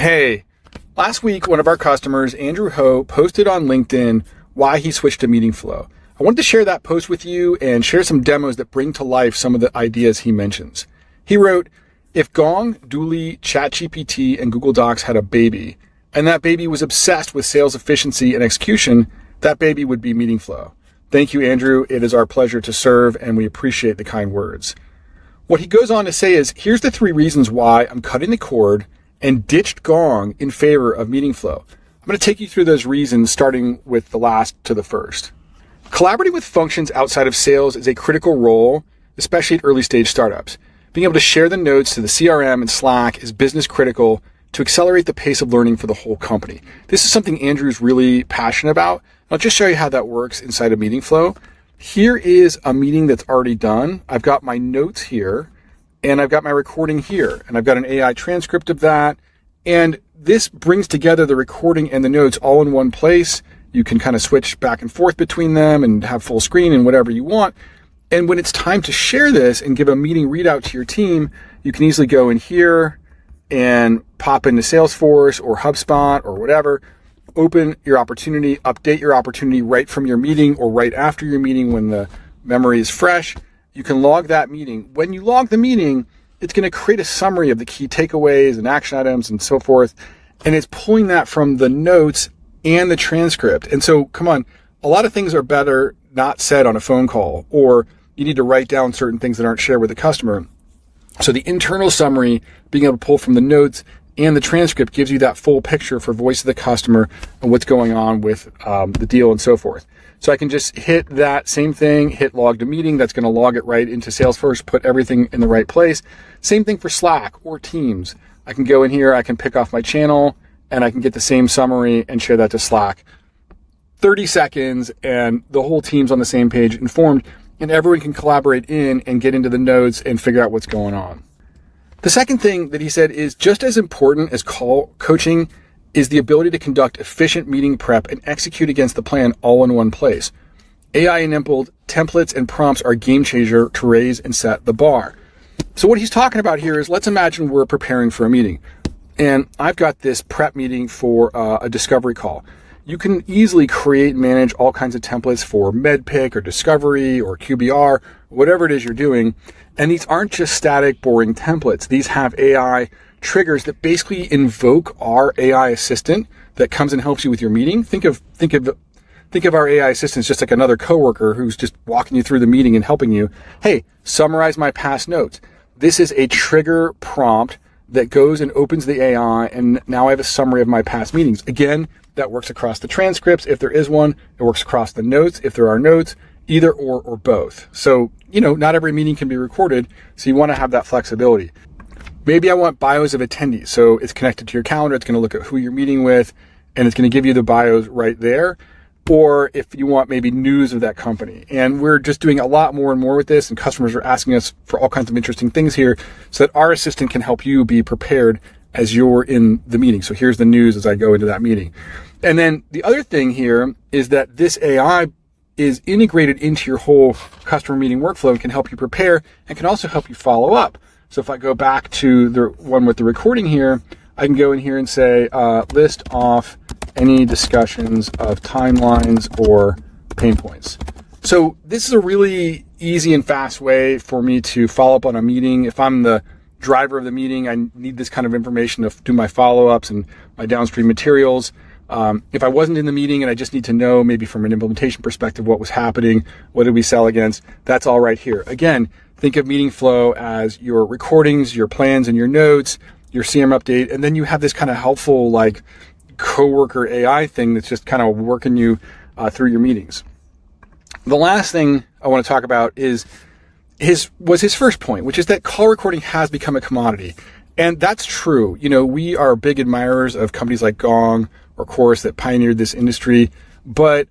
Hey, last week, one of our customers, Andrew Ho, posted on LinkedIn why he switched to Meetingflow. I wanted to share that post with you and share some demos that bring to life some of the ideas he mentions. He wrote, if Gong, Dooley, ChatGPT, and Google Docs had a baby, and that baby was obsessed with sales efficiency and execution, that baby would be Meetingflow. Thank you, Andrew. It is our pleasure to serve, and we appreciate the kind words. What he goes on to say is, here's the 3 reasons why I'm cutting the cord and ditched Gong in favor of Meetingflow. I'm going to take you through those reasons, starting with the last to the first. Collaborating with functions outside of sales is a critical role, especially at early stage startups. Being able to share the notes to the CRM and Slack is business critical to accelerate the pace of learning for the whole company. This is something Andrew's really passionate about. I'll just show you how that works inside of Meetingflow. Here is a meeting that's already done. I've got my notes here, and I've got my recording here, and I've got an AI transcript of that. And this brings together the recording and the notes all in one place. You can kind of switch back and forth between them and have full screen and whatever you want. And when it's time to share this and give a meeting readout to your team, you can easily go in here and pop into Salesforce or HubSpot or whatever, open your opportunity, update your opportunity right from your meeting or right after your meeting when the memory is fresh. You can log that meeting. When you log the meeting, it's going to create a summary of the key takeaways and action items and so forth. And it's pulling that from the notes and the transcript. And so, come on, a lot of things are better not said on a phone call, or you need to write down certain things that aren't shared with the customer. So the internal summary, being able to pull from the notes and the transcript, gives you that full picture for voice of the customer and what's going on with the deal and so forth. So I can just hit that same thing, hit log to meeting. That's going to log it right into Salesforce, put everything in the right place. Same thing for Slack or Teams. I can go in here, I can pick off my channel, and I can get the same summary and share that to Slack. 30 seconds, and the whole team's on the same page, informed, and everyone can collaborate in and get into the notes and figure out what's going on. The second thing that he said is just as important as call coaching is the ability to conduct efficient meeting prep and execute against the plan all in one place. AI-enabled templates and prompts are a game changer to raise and set the bar. So what he's talking about here is, let's imagine we're preparing for a meeting. And I've got this prep meeting for a discovery call. You can easily create and manage all kinds of templates for MedPick or Discovery or QBR, whatever it is you're doing. And these aren't just static, boring templates. These have AI triggers that basically invoke our AI assistant that comes and helps you with your meeting. Think of our AI assistants just like another coworker who's just walking you through the meeting and helping you. Hey, summarize my past notes. This is a trigger prompt that goes and opens the AI, and now I have a summary of my past meetings. Again, that works across the transcripts if there is one. It works across the notes if there are notes, either or both. So, not every meeting can be recorded, so you want to have that flexibility. Maybe I want bios of attendees. So it's connected to your calendar. It's going to look at who you're meeting with, and it's going to give you the bios right there. Or if you want maybe news of that company. And we're just doing a lot more and more with this, and customers are asking us for all kinds of interesting things here so that our assistant can help you be prepared as you're in the meeting. So here's the news as I go into that meeting. And then the other thing here is that this AI is integrated into your whole customer meeting workflow and can help you prepare and can also help you follow up. So if I go back to the one with the recording here, I can go in here and say, list off any discussions of timelines or pain points. So this is a really easy and fast way for me to follow up on a meeting. If I'm the driver of the meeting, I need this kind of information to do my follow-ups and my downstream materials. If I wasn't in the meeting and I just need to know maybe from an implementation perspective what was happening, what did we sell against, that's all right here. Again, think of Meetingflow as your recordings, your plans and your notes, your CRM update, and then you have this kind of helpful like coworker AI thing that's just kind of working you through your meetings. The last thing I want to talk about is his first point, which is that call recording has become a commodity. And that's true. We are big admirers of companies like Gong or Chorus that pioneered this industry. But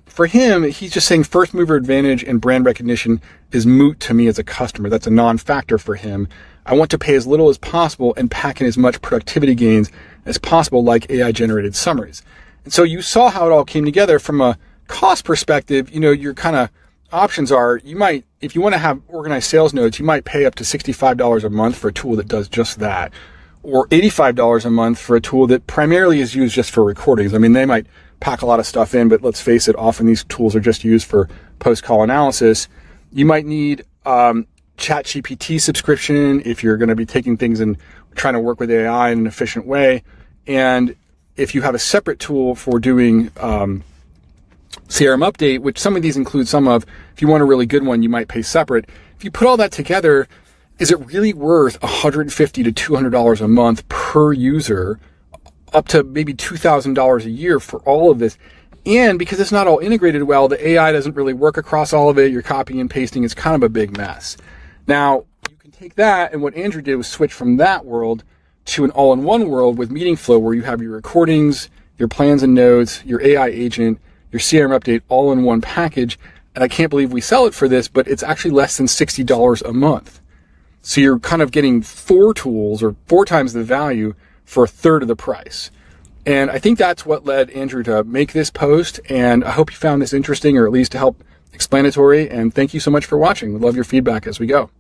for him, he's just saying first mover advantage and brand recognition is moot to me as a customer. That's a non-factor for him. I want to pay as little as possible and pack in as much productivity gains as possible, like AI-generated summaries. And so you saw how it all came together from a cost perspective. Your kind of options are, you might, if you want to have organized sales notes, you might pay up to $65 a month for a tool that does just that. or $85 a month for a tool that primarily is used just for recordings. I mean, they might pack a lot of stuff in, but let's face it, often these tools are just used for post-call analysis. You might need ChatGPT subscription if you're going to be taking things and trying to work with AI in an efficient way. And if you have a separate tool for doing CRM update, which some of these include some of, if you want a really good one, you might pay separate. If you put all that together, is it really worth $150 to $200 a month per user, up to maybe $2,000 a year for all of this? And because it's not all integrated well, the AI doesn't really work across all of it. You're copying and pasting. It's kind of a big mess. Now, you can take that, and what Andrew did was switch from that world to an all-in-one world with Meetingflow, where you have your recordings, your plans and notes, your AI agent, your CRM update, all in one package. And I can't believe we sell it for this, but it's actually less than $60 a month. So you're kind of getting 4 tools or 4 times the value for a third of the price. And I think that's what led Andrew to make this post. And I hope you found this interesting, or at least to help explanatory. And thank you so much for watching. We'd love your feedback as we go.